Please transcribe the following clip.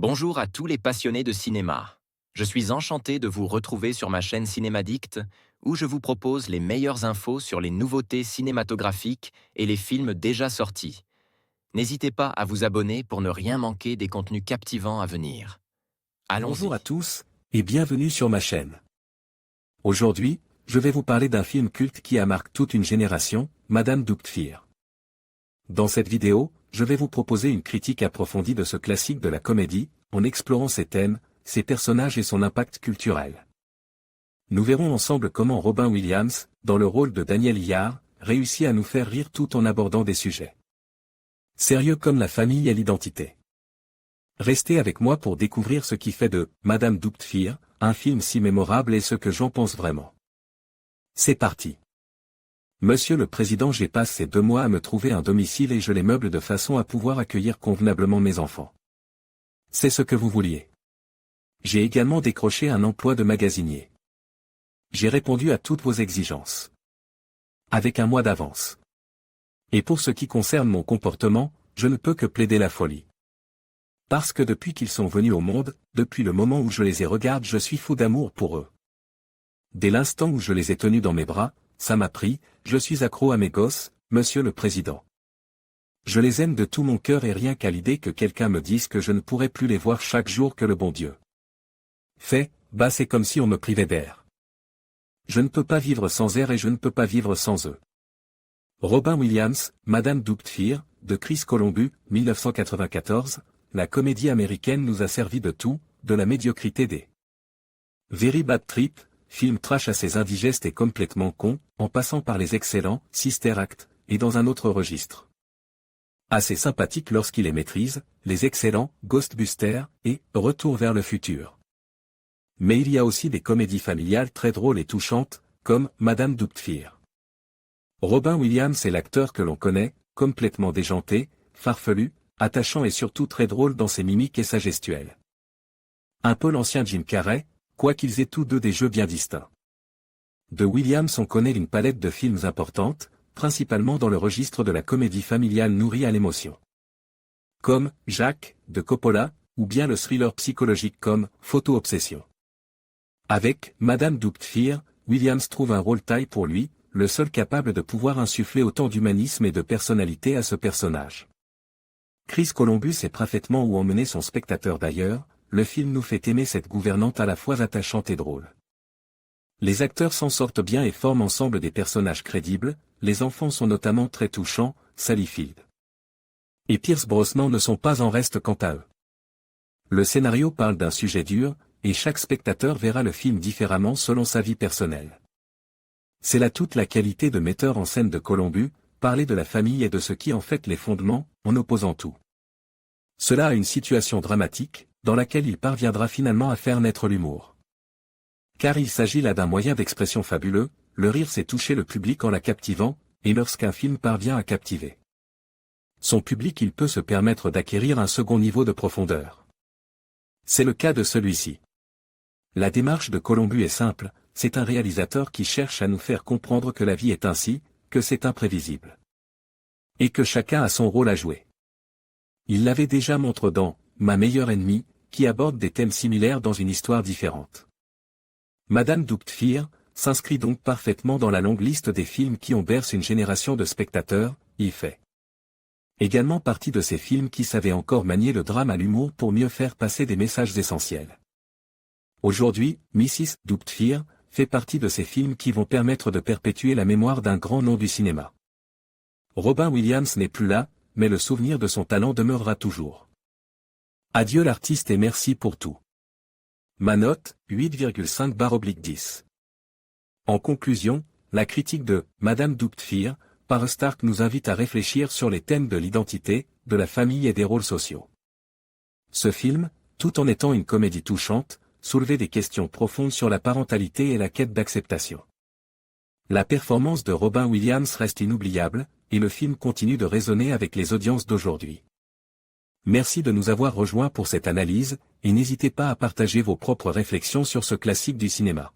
Bonjour à tous les passionnés de cinéma. Je suis enchanté de vous retrouver sur ma chaîne Cinémadicte, où je vous propose les meilleures infos sur les nouveautés cinématographiques et les films déjà sortis. N'hésitez pas à vous abonner pour ne rien manquer des contenus captivants à venir. Bonjour à Allons-y. tous, et bienvenue sur ma chaîne. Aujourd'hui, je vais vous parler d'un film culte qui a marqué toute une génération, Madame Doubtfire. Dans cette vidéo, je vais vous proposer une critique approfondie de ce classique de la comédie, en explorant ses thèmes, ses personnages et son impact culturel. Nous verrons ensemble comment Robin Williams, dans le rôle de Daniel Yard, réussit à nous faire rire tout en abordant des sujets sérieux comme la famille et l'identité. Restez avec moi pour découvrir ce qui fait de Madame Doubtfire un film si mémorable et ce que j'en pense vraiment. C'est parti. Monsieur le Président, j'ai passé 2 mois à me trouver un domicile et je les meuble de façon à pouvoir accueillir convenablement mes enfants. C'est ce que vous vouliez. J'ai également décroché un emploi de magasinier. J'ai répondu à toutes vos exigences. Avec un mois d'avance. Et pour ce qui concerne mon comportement, je ne peux que plaider la folie. Parce que depuis qu'ils sont venus au monde, depuis le moment où je les ai regardés, je suis fou d'amour pour eux. Dès l'instant où je les ai tenus dans mes bras, ça m'a pris, je suis accro à mes gosses, Monsieur le Président. Je les aime de tout mon cœur et rien qu'à l'idée que quelqu'un me dise que je ne pourrai plus les voir chaque jour que le bon Dieu fait, c'est comme si on me privait d'air. Je ne peux pas vivre sans air et je ne peux pas vivre sans eux. Robin Williams, Madame Doubtfire, de Chris Columbus, 1994, la comédie américaine nous a servi de tout, de la médiocrité des Very Bad Trip, film trash assez indigeste et complètement con, en passant par les excellents Sister Act, et dans un autre registre assez sympathique lorsqu'il les maîtrise, les excellents Ghostbusters et Retour vers le futur. Mais il y a aussi des comédies familiales très drôles et touchantes, comme Madame Doubtfire. Robin Williams est l'acteur que l'on connaît, complètement déjanté, farfelu, attachant et surtout très drôle dans ses mimiques et sa gestuelle. Un peu l'ancien Jim Carrey, quoiqu'ils aient tous deux des jeux bien distincts. De Williams on connaît une palette de films importantes, principalement dans le registre de la comédie familiale nourrie à l'émotion. Comme Jacques, de Coppola, ou bien le thriller psychologique comme Photo Obsession. Avec Madame Doubtfire, Williams trouve un rôle taille pour lui, le seul capable de pouvoir insuffler autant d'humanisme et de personnalité à ce personnage. Chris Columbus sait parfaitement où emmener son spectateur d'ailleurs, le film nous fait aimer cette gouvernante à la fois attachante et drôle. Les acteurs s'en sortent bien et forment ensemble des personnages crédibles, les enfants sont notamment très touchants, Sally Field et Pierce Brosnan ne sont pas en reste quant à eux. Le scénario parle d'un sujet dur, et chaque spectateur verra le film différemment selon sa vie personnelle. C'est là toute la qualité de metteur en scène de Columbus, parler de la famille et de ce qui en fait les fondements, en opposant tout cela à une situation dramatique, dans laquelle il parviendra finalement à faire naître l'humour. Car il s'agit là d'un moyen d'expression fabuleux, le rire sait toucher le public en la captivant, et lorsqu'un film parvient à captiver son public, il peut se permettre d'acquérir un second niveau de profondeur. C'est le cas de celui-ci. La démarche de Columbus est simple, c'est un réalisateur qui cherche à nous faire comprendre que la vie est ainsi, que c'est imprévisible. Et que chacun a son rôle à jouer. Il l'avait déjà montré dans Ma meilleure ennemie, qui aborde des thèmes similaires dans une histoire différente. Madame Doubtfire s'inscrit donc parfaitement dans la longue liste des films qui ont bercé une génération de spectateurs, il fait également partie de ces films qui savaient encore manier le drame à l'humour pour mieux faire passer des messages essentiels. Aujourd'hui, Mrs. Doubtfire fait partie de ces films qui vont permettre de perpétuer la mémoire d'un grand nom du cinéma. Robin Williams n'est plus là, mais le souvenir de son talent demeurera toujours. Adieu l'artiste et merci pour tout. Ma note, 8,5/10. En conclusion, la critique de Madame Doubtfire, par Stark nous invite à réfléchir sur les thèmes de l'identité, de la famille et des rôles sociaux. Ce film, tout en étant une comédie touchante, soulevait des questions profondes sur la parentalité et la quête d'acceptation. La performance de Robin Williams reste inoubliable, et le film continue de résonner avec les audiences d'aujourd'hui. Merci de nous avoir rejoints pour cette analyse, et n'hésitez pas à partager vos propres réflexions sur ce classique du cinéma.